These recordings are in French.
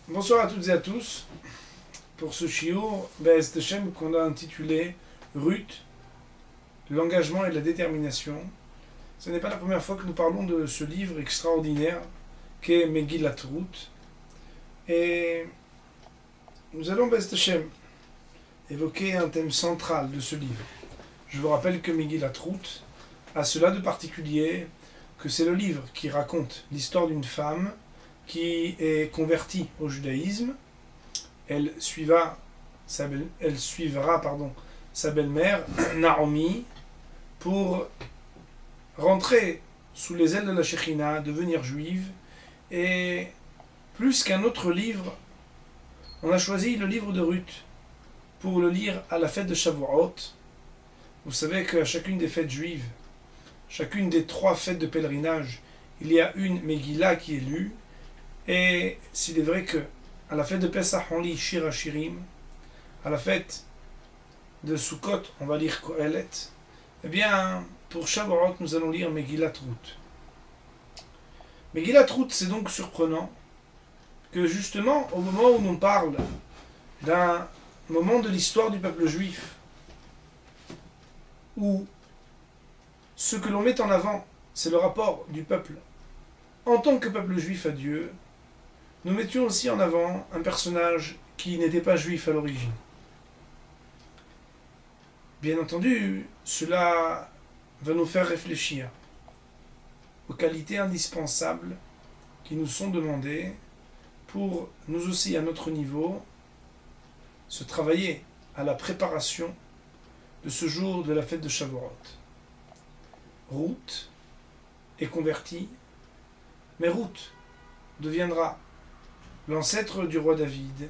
Bonsoir à toutes et à tous pour ce shiur Be'ez Hashem qu'on a intitulé Ruth, l'engagement et la détermination. Ce n'est pas la première fois que nous parlons de ce livre extraordinaire qu'est Megillat Ruth. Et nous allons Be'ez Hashem évoquer un thème central de ce livre. Je vous rappelle que Megillat Ruth a cela de particulier que c'est le livre qui raconte l'histoire d'une femme qui est convertie au judaïsme. Elle suivra sa belle-mère, Naomi, pour rentrer sous les ailes de la Shekhinah, devenir juive. Et plus qu'un autre livre, on a choisi le livre de Ruth pour le lire à la fête de Shavuot. Vous savez qu'à chacune des fêtes juives, chacune des 3 fêtes de pèlerinage, il y a une Megillah qui est lue. Et s'il est vrai que à la fête de Pesach, on lit Shir HaShirim, à la fête de Sukkot, on va lire Kohelet, eh bien, pour Shavuot, nous allons lire Megillat Ruth. Megillat Ruth, c'est donc surprenant que justement, au moment où l'on parle d'un moment de l'histoire du peuple juif, où ce que l'on met en avant, c'est le rapport du peuple en tant que peuple juif à Dieu, nous mettions aussi en avant un personnage qui n'était pas juif à l'origine. Bien entendu, cela va nous faire réfléchir aux qualités indispensables qui nous sont demandées pour nous aussi, à notre niveau, se travailler à la préparation de ce jour de la fête de Shavuot. Ruth est convertie, mais Ruth deviendra l'ancêtre du roi David,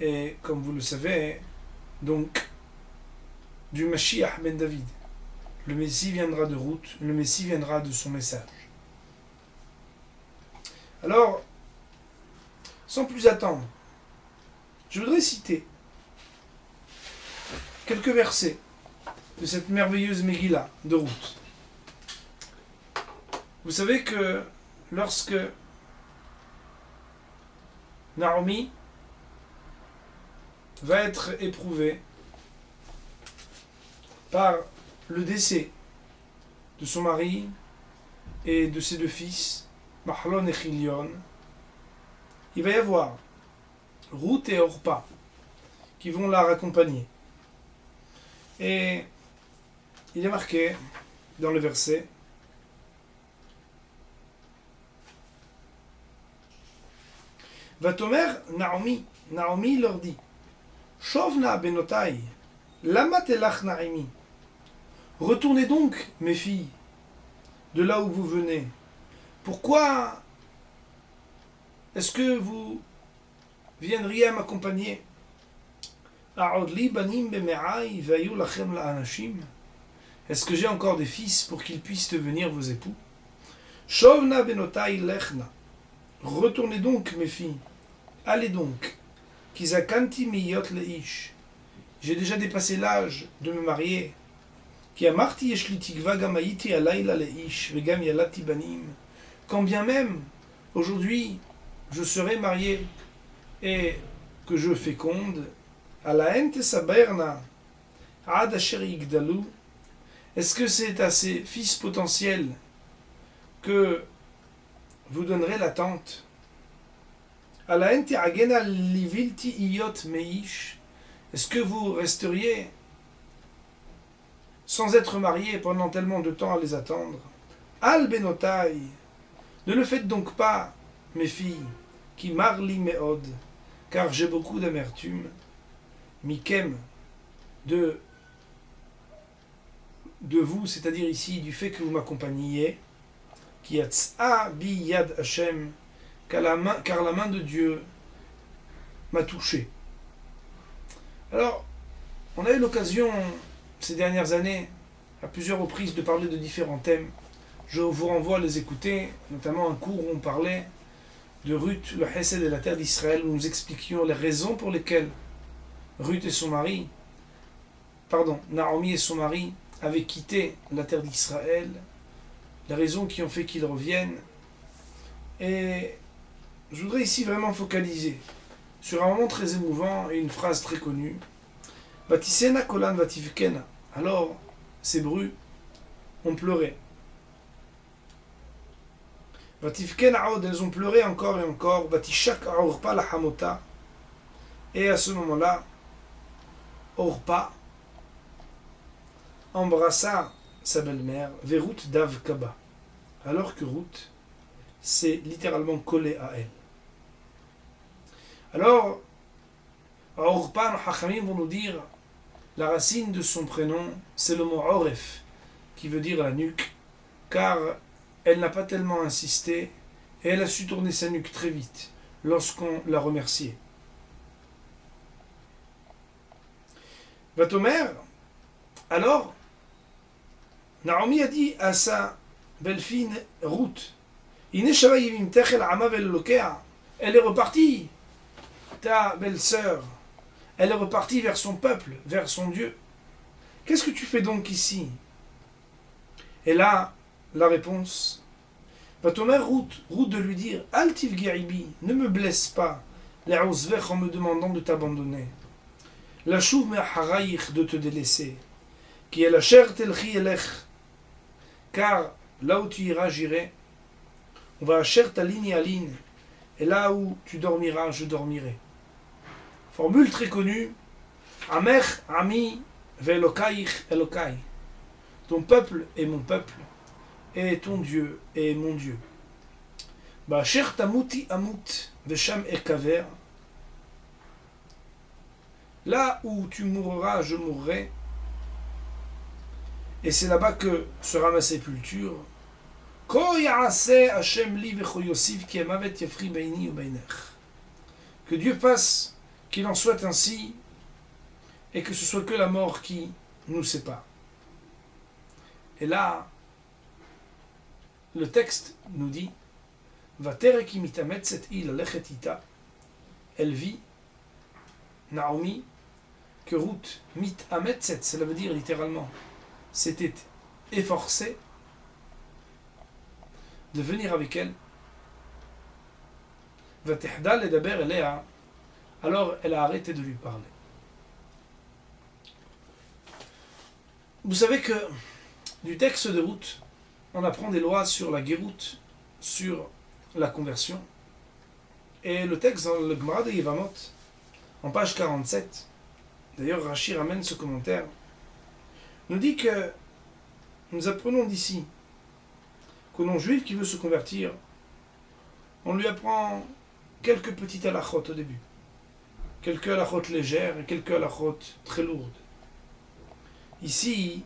et comme vous le savez, donc du Mashiach ben David. Le Messie viendra de Ruth, le Messie viendra de son message. Alors, sans plus attendre, je voudrais citer quelques versets de cette merveilleuse Megillah de Ruth. Vous savez que lorsque Naomi va être éprouvée par le décès de son mari et de ses 2 fils, Mahlon et Chilion, il va y avoir Ruth et Orpa qui vont la raccompagner. Et il est marqué dans le verset Vatomer Naomi, Naomi leur dit Shovna benotai, lama telach naimi. Retournez donc, mes filles, de là où vous venez. Pourquoi est-ce que vous viendriez à m'accompagner? Est-ce que j'ai encore des fils pour qu'ils puissent devenir vos époux? Shovna benotai lechna. Retournez donc, mes filles. Allez donc. Kizakanti miyot leish. J'ai déjà dépassé l'âge de me marier. Ki amarti yeshli tikva gam hayiti alayla leish vegam yalati banim. Quand bien même, aujourd'hui, je serai marié et que je féconde, alaen tesaberna ad asher yigdalu. Est-ce que c'est à ces fils potentiels que vous donnerez l'attente? Est-ce que vous resteriez sans être mariés pendant tellement de temps à les attendre? Al benotai, ne le faites donc pas, mes filles, qui marli meod, car j'ai beaucoup d'amertume. Mikem, de vous, c'est-à-dire ici du fait que vous m'accompagniez, qui yatsa bi yad Hashem, car la main de Dieu m'a touché. Alors, on a eu l'occasion ces dernières années, à plusieurs reprises, de parler de différents thèmes. Je vous renvoie à les écouter, notamment un cours où on parlait de Ruth, le Hesed et la terre d'Israël, où nous expliquions les raisons pour lesquelles Naomi et son mari avaient quitté la terre d'Israël, les raisons qui ont fait qu'ils reviennent. Et je voudrais ici vraiment focaliser sur un moment très émouvant et une phrase très connue. Vatisena kolan vativkena. Alors, ces brus ont pleuré. Vativkena aod, elles ont pleuré encore et encore. Vatishak aorpa la hamota. Et à ce moment-là, Orpa embrassa sa belle-mère, Verut Dav Kaba, alors que Ruth s'est littéralement collée à elle. Alors, Orpa, nos Hachamim vont nous dire, la racine de son prénom, c'est le mot Oref, qui veut dire la nuque, car elle n'a pas tellement insisté, et elle a su tourner sa nuque très vite, lorsqu'on l'a remerciée. Vatomer, alors, Naomi a dit à sa belle-fille Ruth, elle est repartie, ta belle-sœur, elle est repartie vers son peuple, vers son Dieu. Qu'est-ce que tu fais donc ici? Et là, la réponse, Vatomer Ruth de lui dire, Altiv Geribi, ne me blesse pas, en me demandant de t'abandonner. La chouv me haraïch de te délaisser, qui est la chair telchi elech, car là où tu iras, j'irai. On va cher ta ligne à ligne, et là où tu dormiras, je dormirai. Formule très connue, Amech, Ami, Velokaich, Elokai. Ton peuple est mon peuple, et ton Dieu est mon Dieu. Ba cher tamuti amut, Vesham ekaver. Là où tu mourras, je mourrai. Et c'est là-bas que sera ma sépulture. Que Dieu fasse qu'il en soit ainsi et que ce soit que la mort qui nous sépare. Et là, le texte nous dit, elle vit, Naomi, que Ruth mit ametset, cela veut dire littéralement, s'était efforcée de venir avec elle. Vatehdal et Daber Elea, alors elle a arrêté de lui parler. Vous savez que du texte de Ruth, on apprend des lois sur la guéroute, sur la conversion. Et le texte dans le Gemara de Yevamot, en page 47, d'ailleurs Rashi ramène ce commentaire, nous dit que nous apprenons d'ici qu'au non-juif qui veut se convertir, on lui apprend quelques petites halachot au début, quelques halachot légères et quelques halachot très lourdes. Ici,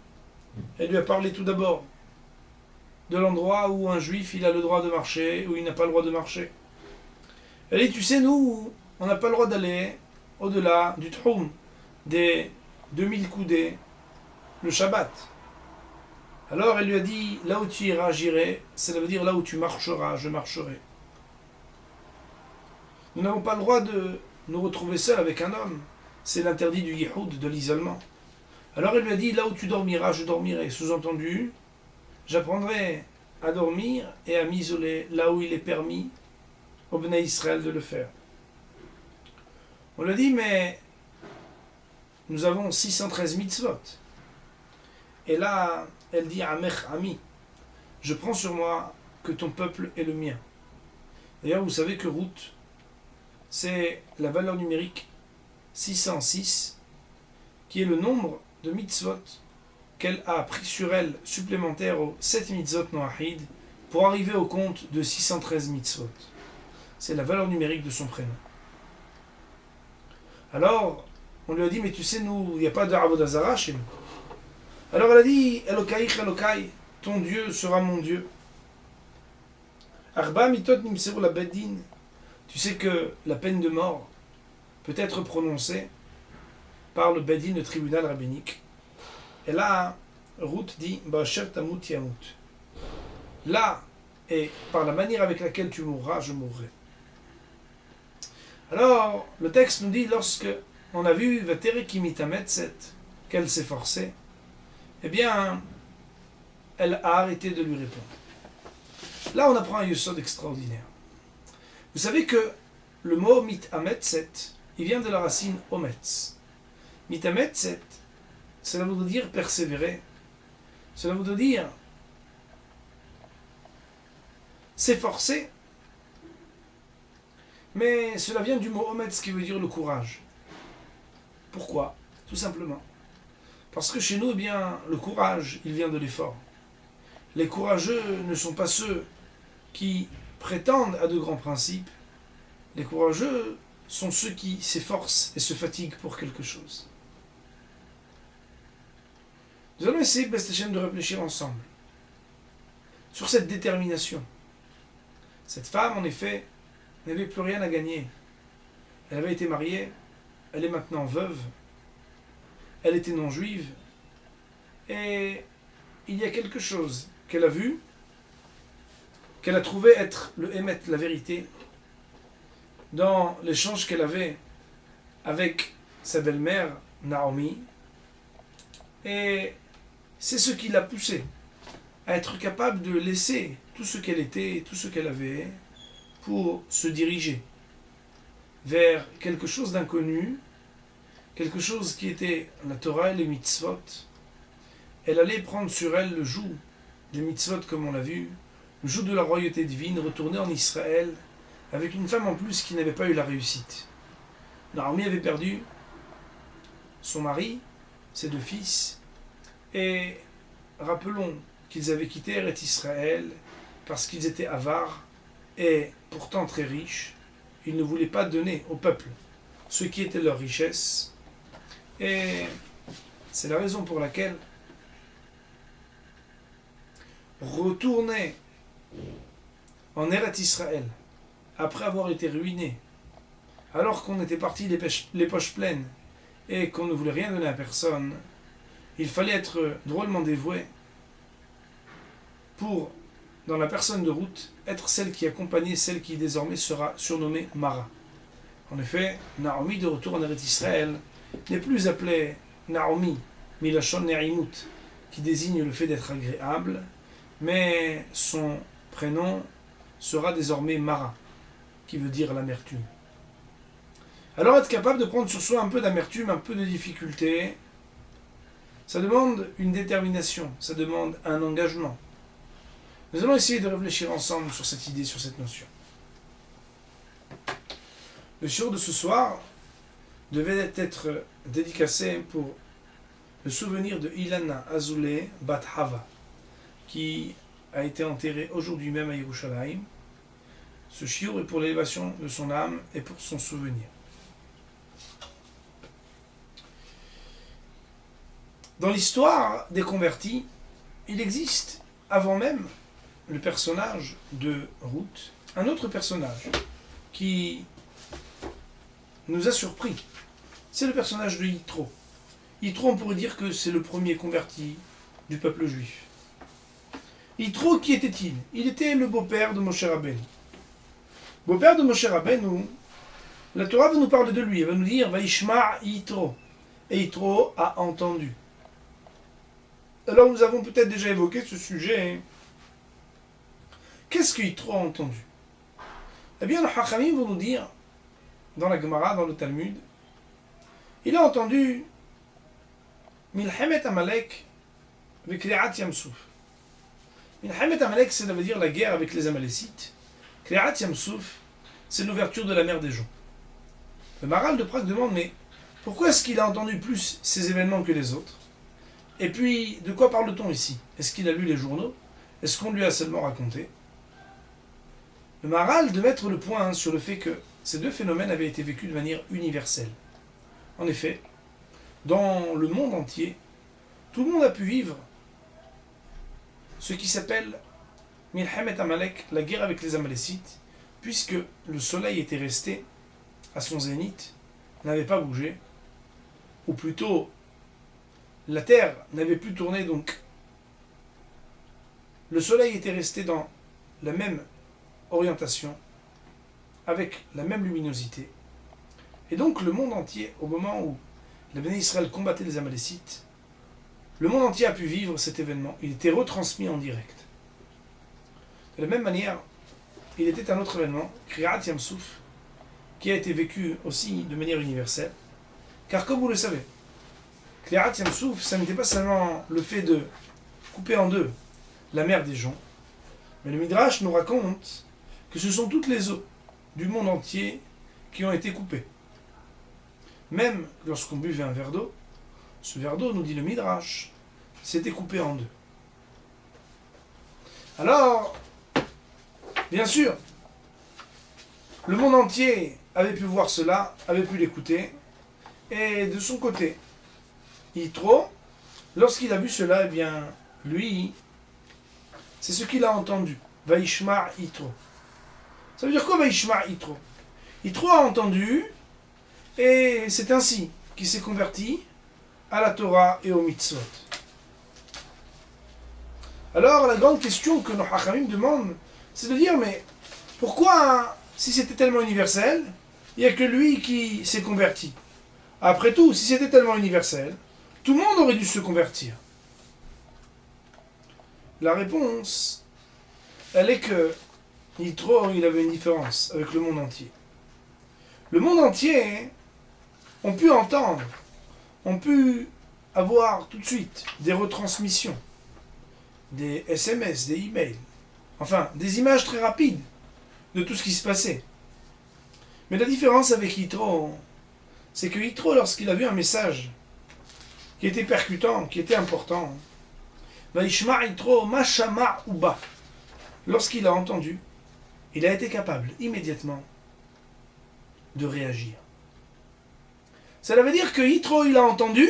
elle lui a parlé tout d'abord de l'endroit où un juif il a le droit de marcher, où il n'a pas le droit de marcher. Elle dit, tu sais, nous, on n'a pas le droit d'aller au-delà du Tchoum, des 2000 coudées, le Shabbat. Alors elle lui a dit, là où tu iras, j'irai, cela veut dire là où tu marcheras, je marcherai. Nous n'avons pas le droit de nous retrouver seuls avec un homme. C'est l'interdit du yihoud, de l'isolement. Alors elle lui a dit, là où tu dormiras, je dormirai. Sous-entendu, j'apprendrai à dormir et à m'isoler là où il est permis au Bnei Israël de le faire. On lui a dit, mais nous avons 613 mitzvot. Et là, elle dit, Amech Ami, je prends sur moi que ton peuple est le mien. D'ailleurs, vous savez que Ruth, c'est la valeur numérique 606, qui est le nombre de mitzvot qu'elle a pris sur elle supplémentaires aux 7 mitzvot noahid pour arriver au compte de 613 mitzvot. C'est la valeur numérique de son prénom. Alors, on lui a dit, mais tu sais, nous, il n'y a pas de Avodah Zarah chez nous. Alors elle a dit, Elokaich Elokai, ton Dieu sera mon Dieu. Arba mitot nimseru la bedin. Tu sais que la peine de mort peut être prononcée par le bedin, le tribunal rabbinique. Et là, Ruth dit, Ba'asher tamut yamut. Là, et par la manière avec laquelle tu mourras, je mourrai. Alors, le texte nous dit, lorsque on a vu Vatere kimitametset, qu'elle s'est forcée, eh bien, elle a arrêté de lui répondre. Là, on apprend un yesod extraordinaire. Vous savez que le mot mitametzet, il vient de la racine ometz. Mitametzet, cela voudrait dire persévérer. Cela voudrait dire s'efforcer. Mais cela vient du mot ometz qui veut dire le courage. Pourquoi? Tout simplement. Parce que chez nous, eh bien, le courage, il vient de l'effort. Les courageux ne sont pas ceux qui prétendent à de grands principes. Les courageux sont ceux qui s'efforcent et se fatiguent pour quelque chose. Nous allons essayer, Best Hashem, de réfléchir ensemble sur cette détermination. Cette femme, en effet, n'avait plus rien à gagner. Elle avait été mariée, elle est maintenant veuve, elle était non-juive, et il y a quelque chose qu'elle a vu, qu'elle a trouvé être le émet, la vérité, dans l'échange qu'elle avait avec sa belle-mère, Naomi, et c'est ce qui l'a poussée à être capable de laisser tout ce qu'elle était, tout ce qu'elle avait, pour se diriger vers quelque chose d'inconnu, quelque chose qui était la Torah et les mitzvot. Elle allait prendre sur elle le joug des mitzvot, comme on l'a vu, le joug de la royauté divine, retourner en Israël, avec une femme en plus qui n'avait pas eu la réussite. Naomi avait perdu son mari, ses 2 fils, et rappelons qu'ils avaient quitté Eretz Israël parce qu'ils étaient avares et pourtant très riches. Ils ne voulaient pas donner au peuple ce qui était leur richesse. Et c'est la raison pour laquelle retourner en Eretz Israël, après avoir été ruiné, alors qu'on était parti les poches pleines et qu'on ne voulait rien donner à personne, il fallait être drôlement dévoué pour, dans la personne de Ruth, être celle qui accompagnait celle qui désormais sera surnommée Mara. En effet, Naomi, de retour en Eretz Israël, n'est plus appelée Naomi, Milachon Ne'imut, qui désigne le fait d'être agréable, mais son prénom sera désormais Mara, qui veut dire l'amertume. Alors être capable de prendre sur soi un peu d'amertume, un peu de difficulté, ça demande une détermination, ça demande un engagement. Nous allons essayer de réfléchir ensemble sur cette idée, sur cette notion. Le shiur de ce soir devait être dédicacé pour le souvenir de Ilana Azoulay Bat Hava, qui a été enterrée aujourd'hui même à Yerushalayim. Ce shiur est pour l'élévation de son âme et pour son souvenir. Dans l'histoire des convertis, il existe, avant même le personnage de Ruth, un autre personnage qui nous a surpris. C'est le personnage de Yitro. Yitro, on pourrait dire que c'est le premier converti du peuple juif. Yitro, qui était-il? Il était le beau-père de Moshe Rabbeinu. Beau-père de Moshe Rabbeinu, la Torah va nous parler de lui, elle va nous dire Vaishma Yitro. Et Yitro a entendu. Alors nous avons peut-être déjà évoqué ce sujet. Qu'est-ce que Yitro a entendu? Eh bien, les Hachamim vont nous dire, dans la Gemara, dans le Talmud, il a entendu Milchemet Amalek avec Kriat Yamsouf. Milchemet Amalek, ça veut dire la guerre avec les Amalécites. Kriat Yamsouf, c'est l'ouverture de la mer des gens. Le Maral de Prague demande, mais pourquoi est-ce qu'il a entendu plus ces événements que les autres? Et puis, de quoi parle-t-on ici? Est-ce qu'il a lu les journaux? Est-ce qu'on lui a seulement raconté? Le Maral de mettre le point sur le fait que ces 2 phénomènes avaient été vécus de manière universelle. En effet, dans le monde entier, tout le monde a pu vivre ce qui s'appelle Milchemet Amalek, la guerre avec les Amalécites, puisque le soleil était resté à son zénith, n'avait pas bougé, ou plutôt la terre n'avait plus tourné, donc le soleil était resté dans la même orientation, avec la même luminosité. Et donc le monde entier, au moment où les Béné Israël combattaient les Amalécites, le monde entier a pu vivre cet événement. Il était retransmis en direct. De la même manière, il était un autre événement, Kriat Yamsouf, qui a été vécu aussi de manière universelle. Car comme vous le savez, Kli'at Yam Souf, ça n'était pas seulement le fait de couper en deux la mer des gens, mais le Midrash nous raconte que ce sont toutes les eaux du monde entier qui ont été coupées. Même lorsqu'on buvait un verre d'eau, ce verre d'eau, nous dit le Midrash, s'était coupé en deux. Alors, bien sûr, le monde entier avait pu voir cela, avait pu l'écouter, et de son côté, Yitro, lorsqu'il a vu cela, eh bien, lui, c'est ce qu'il a entendu. Vaishma Yitro. Ça veut dire quoi, Vaishma Yitro? Yitro a entendu, et c'est ainsi qu'il s'est converti à la Torah et aux mitzvot. Alors, la grande question que nos Hachamim demandent, c'est de dire, mais pourquoi, si c'était tellement universel, il n'y a que lui qui s'est converti? Après tout, si c'était tellement universel, tout le monde aurait dû se convertir. La réponse, elle est que Yitro, il avait une différence avec le monde entier. Le monde entier, on pu entendre, on pu avoir tout de suite des retransmissions, des SMS, des emails, enfin, des images très rapides de tout ce qui se passait. Mais la différence avec Yitro, c'est que Yitro, lorsqu'il a vu un message qui était percutant, qui était important, Vaishma Yitro Mashama Uba, lorsqu'il a entendu, il a été capable immédiatement de réagir. Cela veut dire que Yitro, il a entendu,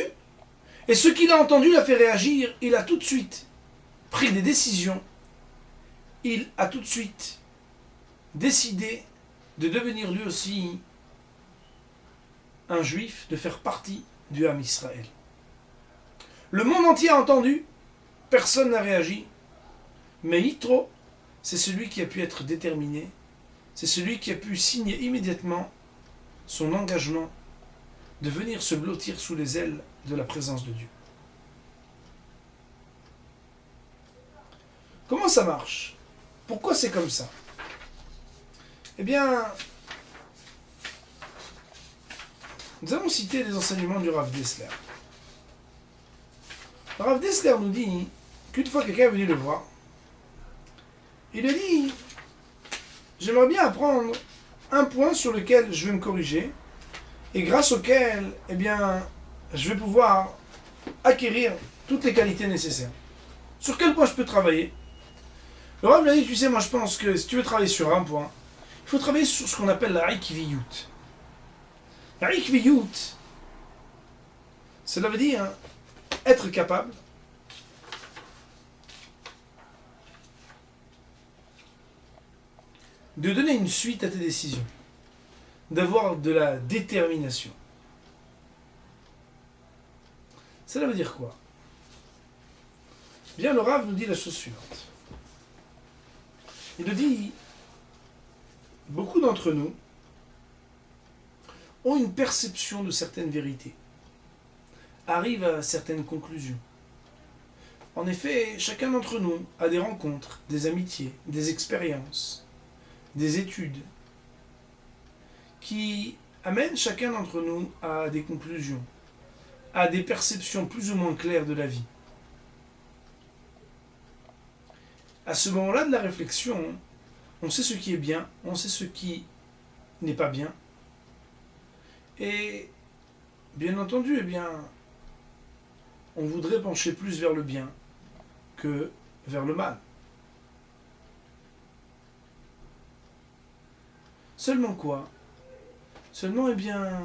et ce qu'il a entendu l'a fait réagir, il a tout de suite pris des décisions, il a tout de suite décidé de devenir lui aussi un juif, de faire partie du Ham Israël. Le monde entier a entendu, personne n'a réagi, mais Yitro, c'est celui qui a pu être déterminé, c'est celui qui a pu signer immédiatement son engagement de venir se blottir sous les ailes de la présence de Dieu. Comment ça marche? Pourquoi c'est comme ça? Eh bien, nous allons citer les enseignements du Rav Dessler. Le Rav Dessler nous dit qu'une fois quelqu'un est venu le voir, il lui dit, j'aimerais bien apprendre un point sur lequel je vais me corriger, et grâce auquel, eh bien, je vais pouvoir acquérir toutes les qualités nécessaires. Sur quel point je peux travailler? Le Rav lui a dit, tu sais, moi je pense que si tu veux travailler sur un point, il faut travailler sur ce qu'on appelle la Ikviyut. La Ikviyut, cela veut dire être capable de donner une suite à tes décisions, d'avoir de la détermination. Cela veut dire quoi? Bien, le Rav nous dit la chose suivante. Il nous dit, beaucoup d'entre nous ont une perception de certaines vérités, arrivent à certaines conclusions. En effet, chacun d'entre nous a des rencontres, des amitiés, des expériences, des études, qui amènent chacun d'entre nous à des conclusions, à des perceptions plus ou moins claires de la vie. À ce moment-là de la réflexion, on sait ce qui est bien, on sait ce qui n'est pas bien. Et bien entendu, eh bien, on voudrait pencher plus vers le bien que vers le mal. Seulement quoi? Seulement, eh bien,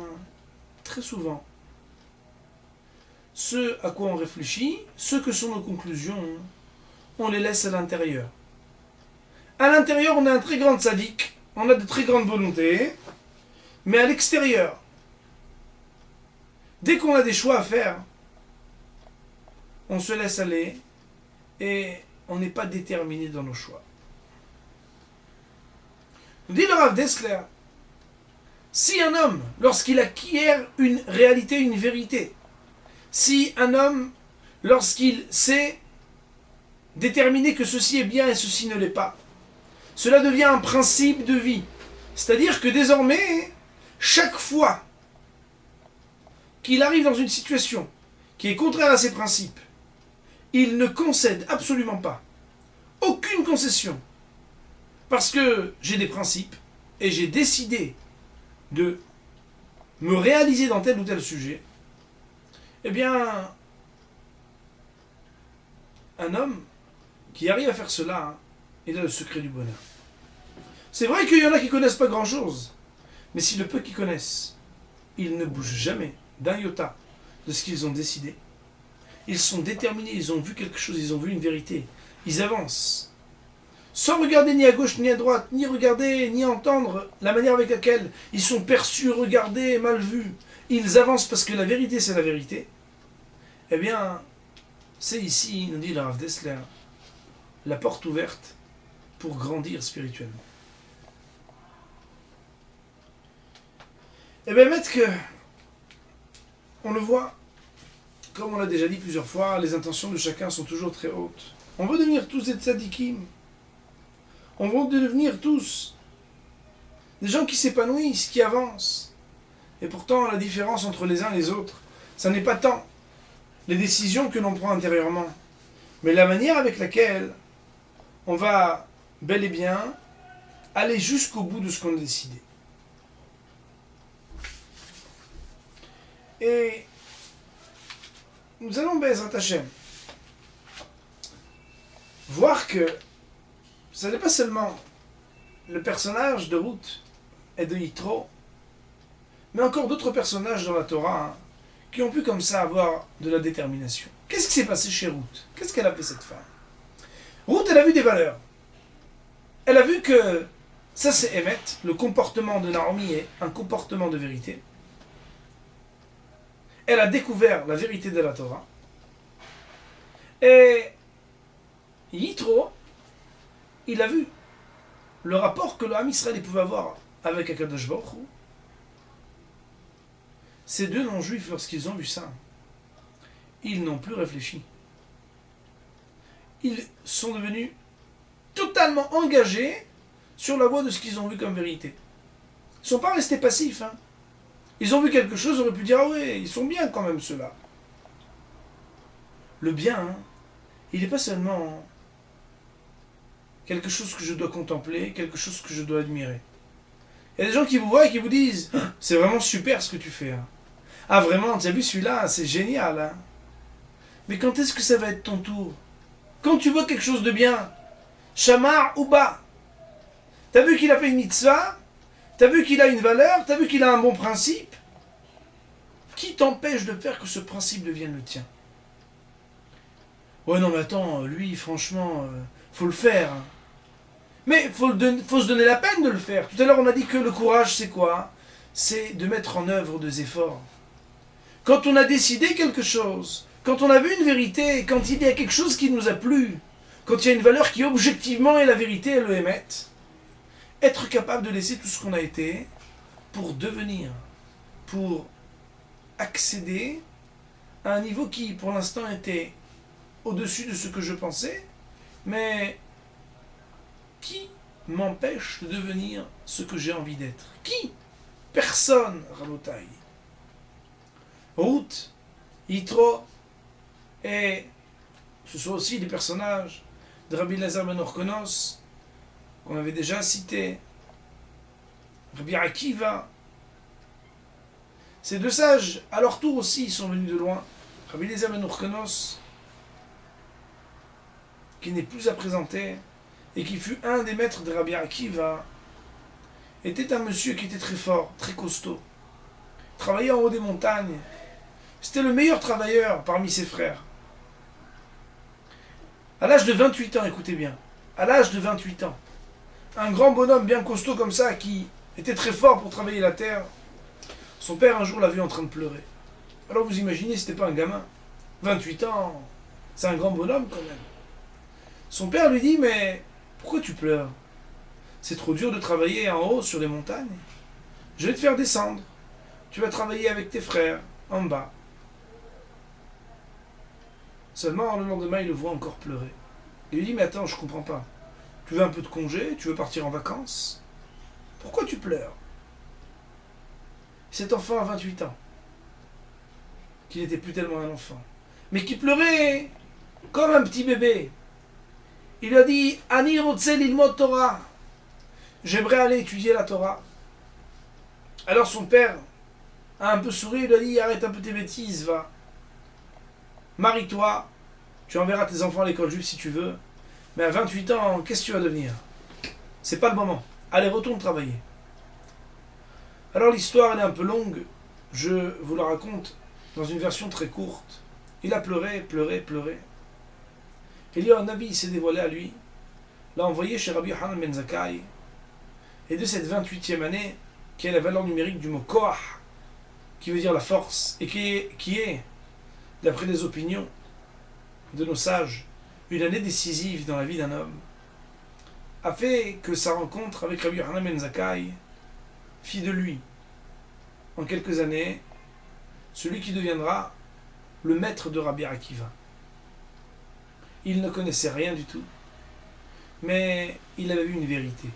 très souvent, ce à quoi on réfléchit, ce que sont nos conclusions, on les laisse à l'intérieur. À l'intérieur, on a un très grand sadique, on a de très grandes volontés, mais à l'extérieur, dès qu'on a des choix à faire, on se laisse aller et on n'est pas déterminé dans nos choix. Nous dit le Rav Dessler, si un homme, lorsqu'il acquiert une réalité, une vérité, si un homme, lorsqu'il sait déterminer que ceci est bien et ceci ne l'est pas, cela devient un principe de vie. C'est-à-dire que désormais, chaque fois qu'il arrive dans une situation qui est contraire à ses principes, il ne concède absolument pas. Aucune concession. Parce que j'ai des principes et j'ai décidé de me réaliser dans tel ou tel sujet, eh bien, un homme qui arrive à faire cela, hein, il a le secret du bonheur. C'est vrai qu'il y en a qui connaissent pas grand-chose, mais si le peu qu'ils connaissent, ils ne bougent jamais d'un iota de ce qu'ils ont décidé. Ils sont déterminés, ils ont vu quelque chose, ils ont vu une vérité. Ils avancent. Sans regarder ni à gauche ni à droite, ni regarder, ni entendre la manière avec laquelle ils sont perçus, regardés, mal vus. Ils avancent parce que la vérité, c'est la vérité. Eh bien, c'est ici, nous dit le Rav Dessler, la porte ouverte pour grandir spirituellement. Eh bien, maître, que on le voit, comme on l'a déjà dit plusieurs fois, les intentions de chacun sont toujours très hautes. On veut devenir tous des tzadikim. On veut devenir tous des gens qui s'épanouissent, qui avancent. Et pourtant, la différence entre les uns et les autres, ça n'est pas tant les décisions que l'on prend intérieurement, mais la manière avec laquelle on va bel et bien aller jusqu'au bout de ce qu'on a décidé. Et nous allons, Bezrat Hashem, voir que ce n'est pas seulement le personnage de Ruth et de Yitro, mais encore d'autres personnages dans la Torah, hein, qui ont pu comme ça avoir de la détermination. Qu'est-ce qui s'est passé chez Ruth? Qu'est-ce qu'elle a fait, cette femme? Ruth, elle a vu des valeurs. Elle a vu que ça, c'est Emet, le comportement de Naomi est un comportement de vérité. Elle a découvert la vérité de la Torah. Et Yitro, il a vu le rapport que le Ham Israël pouvait avoir avec Akadosh Baruch Hu. Ces deux non-juifs, lorsqu'ils ont vu ça, ils n'ont plus réfléchi. Ils sont devenus totalement engagés sur la voie de ce qu'ils ont vu comme vérité. Ils ne sont pas restés passifs. Hein. Ils ont vu quelque chose, on aurait pu dire, ah ouais, ils sont bien quand même ceux-là. Le bien, hein, il n'est pas seulement quelque chose que je dois contempler, quelque chose que je dois admirer. Il y a des gens qui vous voient et qui vous disent, c'est vraiment super ce que tu fais. Hein. Ah vraiment, tu as vu celui-là, c'est génial. Hein. Mais quand est-ce que ça va être ton tour? Quand tu vois quelque chose de bien, Shamar ou Ba, tu as vu qu'il a fait une mitzvah, tu as vu qu'il a une valeur, tu as vu qu'il a un bon principe. Qui t'empêche de faire que ce principe devienne le tien? Ouais non mais attends, lui franchement, faut le faire. Hein. Mais faut se donner la peine de le faire. Tout à l'heure on a dit que le courage c'est quoi? C'est de mettre en œuvre des efforts. Quand on a décidé quelque chose, quand on a vu une vérité, quand il y a quelque chose qui nous a plu, quand il y a une valeur qui objectivement est la vérité et le émet, être capable de laisser tout ce qu'on a été pour devenir, pour accéder à un niveau qui pour l'instant était au-dessus de ce que je pensais, mais qui m'empêche de devenir ce que j'ai envie d'être? Qui? Personne, Rabotai. Ruth, Yitro, et ce sont aussi des personnages de Rabbi Lazar ben Orkonos, qu'on avait déjà cité, Rabbi Akiva. Ces deux sages, à leur tour aussi, sont venus de loin. Rabbi Lazar ben Orkonos, qui n'est plus à présenter, et qui fut un des maîtres de Rabbi Akiva, était un monsieur qui était très fort, très costaud, travaillait en haut des montagnes. C'était le meilleur travailleur parmi ses frères. À l'âge de 28 ans, écoutez bien, à l'âge de 28 ans, un grand bonhomme bien costaud comme ça, qui était très fort pour travailler la terre, son père un jour l'a vu en train de pleurer. Alors vous imaginez, c'était pas un gamin. 28 ans, c'est un grand bonhomme quand même. Son père lui dit, mais pourquoi tu pleures? C'est trop dur de travailler en haut sur les montagnes. Je vais te faire descendre. Tu vas travailler avec tes frères en bas. Seulement, le lendemain, il le voit encore pleurer. Il lui dit, mais attends, je comprends pas. Tu veux un peu de congé? Tu veux partir en vacances? Pourquoi tu pleures? Cet enfant a 28 ans, qui n'était plus tellement un enfant, mais qui pleurait comme un petit bébé. Il lui a dit Ani rotse lilmod Torah. J'aimerais aller étudier la Torah. Alors son père a un peu souri, il lui a dit arrête un peu tes bêtises, va. Marie-toi, tu enverras tes enfants à l'école juive si tu veux. Mais à 28 ans, qu'est-ce que tu vas devenir? C'est pas le moment. Allez, retourne travailler. Alors l'histoire, elle est un peu longue. Je vous la raconte dans une version très courte. Il a pleuré, pleuré, pleuré. Et il y a un avis, il s'est dévoilé à lui. L'a envoyé chez Rabbi Yochanan ben Zakkai. Et de cette 28e année, qui est la valeur numérique du mot Koach, qui veut dire la force, et qui est d'après les opinions de nos sages, une année décisive dans la vie d'un homme, a fait que sa rencontre avec Rabbi Yochanan ben Zakkai fit de lui, en quelques années, celui qui deviendra le maître de Rabbi Akiva. Il ne connaissait rien du tout, mais il avait vu une vérité.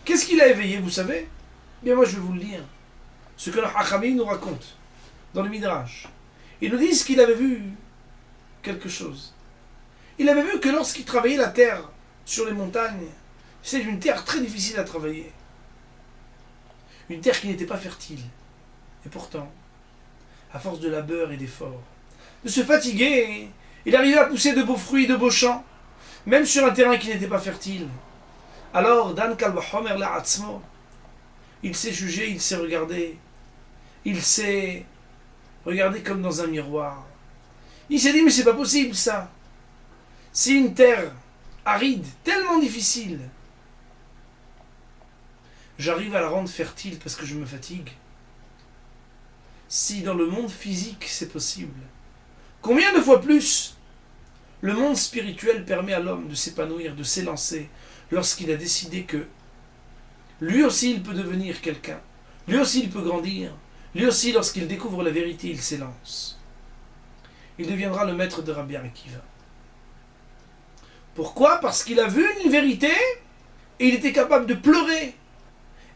Qu'est-ce qu'il a éveillé, vous savez? Bien, moi je vais vous le lire. Ce que le Hachamim nous raconte dans le Midrash. Ils nous disent qu'il avait vu quelque chose. Il avait vu que lorsqu'il travaillait la terre sur les montagnes, c'est une terre très difficile à travailler. Une terre qui n'était pas fertile. Et pourtant, à force de labeur et d'effort, de se fatiguer, il arrivait à pousser de beaux fruits, de beaux champs, même sur un terrain qui n'était pas fertile. Alors, Dan Kalvahomer la Atzmo, il s'est jugé, il s'est regardé. Il s'est regardé comme dans un miroir. Il s'est dit, mais c'est pas possible ça. Si une terre aride, tellement difficile, j'arrive à la rendre fertile parce que je me fatigue. Si dans le monde physique c'est possible, combien de fois plus le monde spirituel permet à l'homme de s'épanouir, de s'élancer, lorsqu'il a décidé que lui aussi il peut devenir quelqu'un, lui aussi il peut grandir, lui aussi lorsqu'il découvre la vérité il s'élance. Il deviendra le maître de Rabbi Akiva. Pourquoi? Parce qu'il a vu une vérité et il était capable de pleurer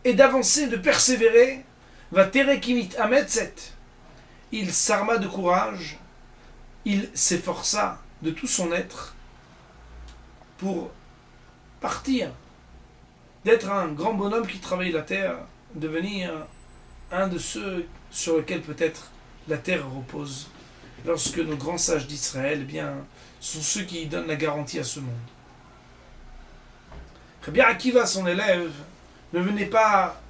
et d'avancer, de persévérer. Va terekimit ametzet. Il s'arma de courage, il s'efforça de tout son être pour partir, d'être un grand bonhomme qui travaille la terre, devenir un de ceux sur lesquels peut-être la terre repose, lorsque nos grands sages d'Israël, eh bien, sont ceux qui donnent la garantie à ce monde. Rabbi Akiva, son élève, ne venait pas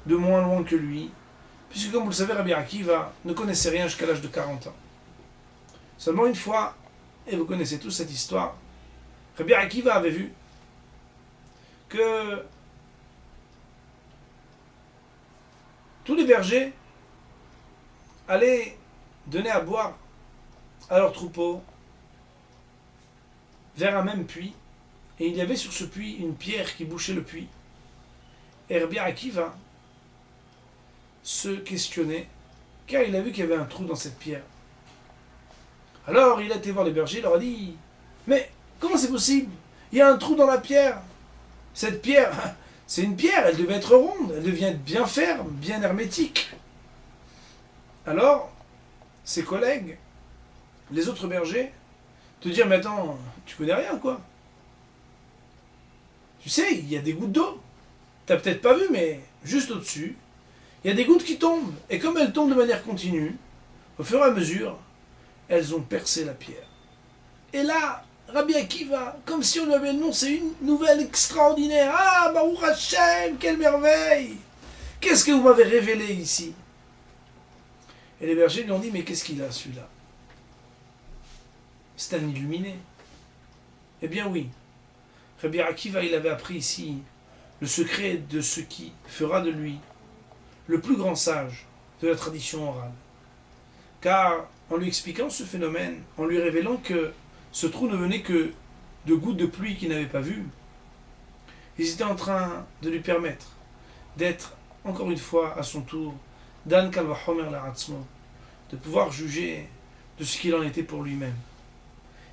de moins loin que lui, puisque comme vous le savez, Rabbi Akiva ne connaissait rien jusqu'à l'âge de 40 ans. Seulement une fois, et vous connaissez tous cette histoire, Rabbi Akiva avait vu que tous les bergers allaient donner à boire à leurs troupeaux vers un même puits, et il y avait sur ce puits une pierre qui bouchait le puits. Et Rabbi Akiva se questionnait, car il a vu qu'il y avait un trou dans cette pierre. Alors il a été voir les bergers, il leur a dit, mais comment c'est possible? Il y a un trou dans la pierre. Cette pierre, c'est une pierre, elle devait être ronde, elle devait être bien ferme, bien hermétique. Alors, ses collègues, les autres bergers, te dire, mais attends, tu connais rien quoi. Tu sais, il y a des gouttes d'eau. T'as peut-être pas vu, mais juste au-dessus, il y a des gouttes qui tombent. Et comme elles tombent de manière continue, au fur et à mesure, elles ont percé la pierre. Et là, Rabbi Akiva, comme si on lui avait annoncé une nouvelle extraordinaire. Ah, Baruch Hashem, quelle merveille! Qu'est-ce que vous m'avez révélé ici? Et les bergers lui ont dit, mais qu'est-ce qu'il a celui-là? C'est un illuminé. Eh bien oui, Rabbi Akiva, il avait appris ici le secret de ce qui fera de lui le plus grand sage de la tradition orale. Car en lui expliquant ce phénomène, en lui révélant que ce trou ne venait que de gouttes de pluie qu'il n'avait pas vues, ils étaient en train de lui permettre d'être, encore une fois, à son tour, Dan Kalvahomer Laratzmo, de pouvoir juger de ce qu'il en était pour lui-même.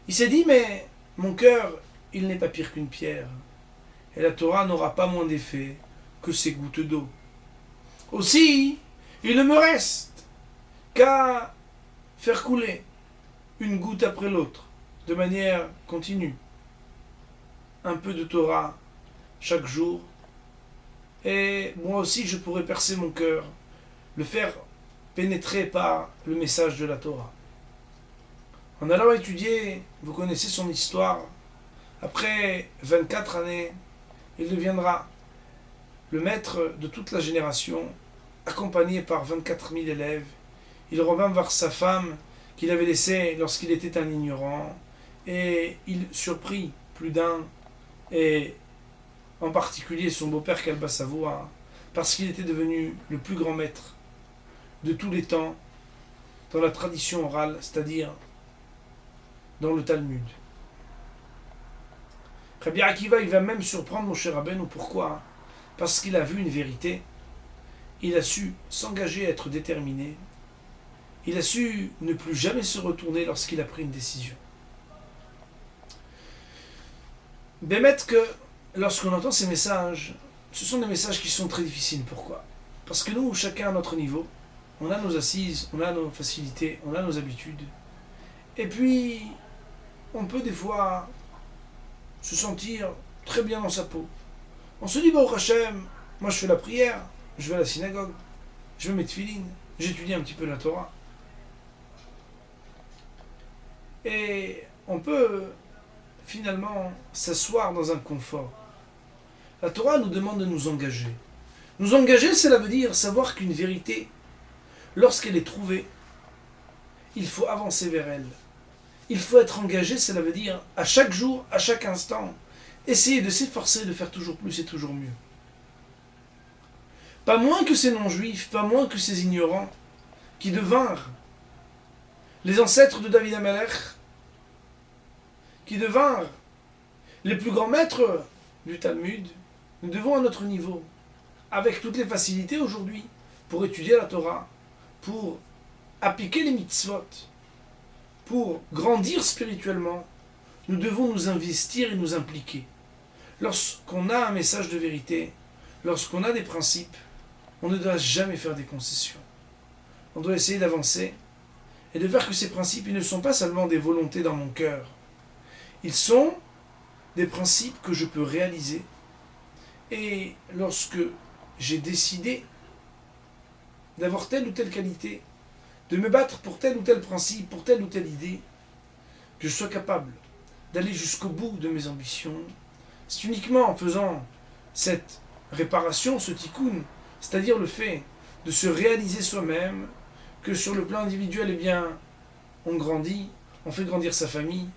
Il s'est dit, mais mon cœur, il n'est pas pire qu'une pierre, et la Torah n'aura pas moins d'effet que ces gouttes d'eau. Aussi, Il ne me reste qu'à faire couler une goutte après l'autre, de manière continue, un peu de Torah chaque jour, et moi aussi je pourrais percer mon cœur, le faire pénétrer par le message de la Torah. En allant étudier, vous connaissez son histoire, après 24 années, il deviendra le maître de toute la génération, accompagné par 24 000 élèves. Il revint vers sa femme qu'il avait laissée lorsqu'il était un ignorant, et il surprit plus d'un, et en particulier son beau-père Kalba Savoie, parce qu'il était devenu le plus grand maître de tous les temps dans la tradition orale, c'est-à-dire dans le Talmud. Rabbi Akiva, il va même surprendre Moshe Rabbeinu. Pourquoi? Parce qu'il a vu une vérité, il a su s'engager à être déterminé, il a su ne plus jamais se retourner lorsqu'il a pris une décision. Bémet que lorsqu'on entend ces messages, ce sont des messages qui sont très difficiles. Pourquoi? Parce que nous, chacun à notre niveau, on a nos assises, on a nos facilités, on a nos habitudes. Et puis, on peut des fois se sentir très bien dans sa peau. On se dit, Baruch Hashem, moi je fais la prière, je vais à la synagogue, je vais mes tefilines, j'étudie un petit peu la Torah. Et on peut finalement s'asseoir dans un confort. La Torah nous demande de nous engager. Nous engager, cela veut dire savoir qu'une vérité, lorsqu'elle est trouvée, il faut avancer vers elle. Il faut être engagé, cela veut dire à chaque jour, à chaque instant, essayer de s'efforcer de faire toujours plus et toujours mieux. Pas moins que ces non-juifs, pas moins que ces ignorants, qui devinrent les ancêtres de David Amalek, qui devinrent les plus grands maîtres du Talmud. Nous devons à notre niveau, avec toutes les facilités aujourd'hui, pour étudier la Torah, pour appliquer les mitzvot, pour grandir spirituellement, nous devons nous investir et nous impliquer. Lorsqu'on a un message de vérité, lorsqu'on a des principes, on ne doit jamais faire des concessions. On doit essayer d'avancer et de voir que ces principes, ils ne sont pas seulement des volontés dans mon cœur. Ils sont des principes que je peux réaliser. Et lorsque j'ai décidé d'avoir telle ou telle qualité, de me battre pour tel ou tel principe, pour telle ou telle idée, que je sois capable d'aller jusqu'au bout de mes ambitions, c'est uniquement en faisant cette réparation, ce tikkun, c'est-à-dire le fait de se réaliser soi-même, que sur le plan individuel, eh bien, on grandit, on fait grandir sa famille,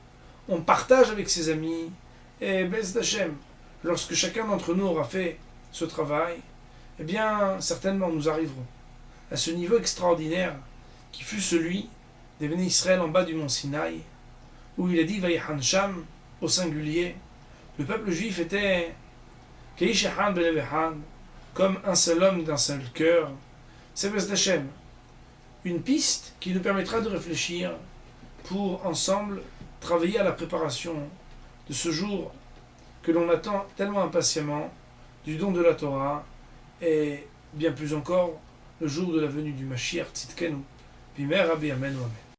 on partage avec ses amis, et Bez Hashem, lorsque chacun d'entre nous aura fait ce travail, eh bien, certainement nous arriverons à ce niveau extraordinaire qui fut celui des Béné Israël en bas du mont Sinaï, où il a dit Vaïhan Sham, au singulier, le peuple juif était Keish Echad Belev Echad, comme un seul homme d'un seul cœur. C'est Bez Hashem, une piste qui nous permettra de réfléchir pour ensemble travailler à la préparation de ce jour que l'on attend tellement impatiemment, du don de la Torah, et bien plus encore, le jour de la venue du Mashiach Tzidkenu, Bimer Rabbi Amen Amen.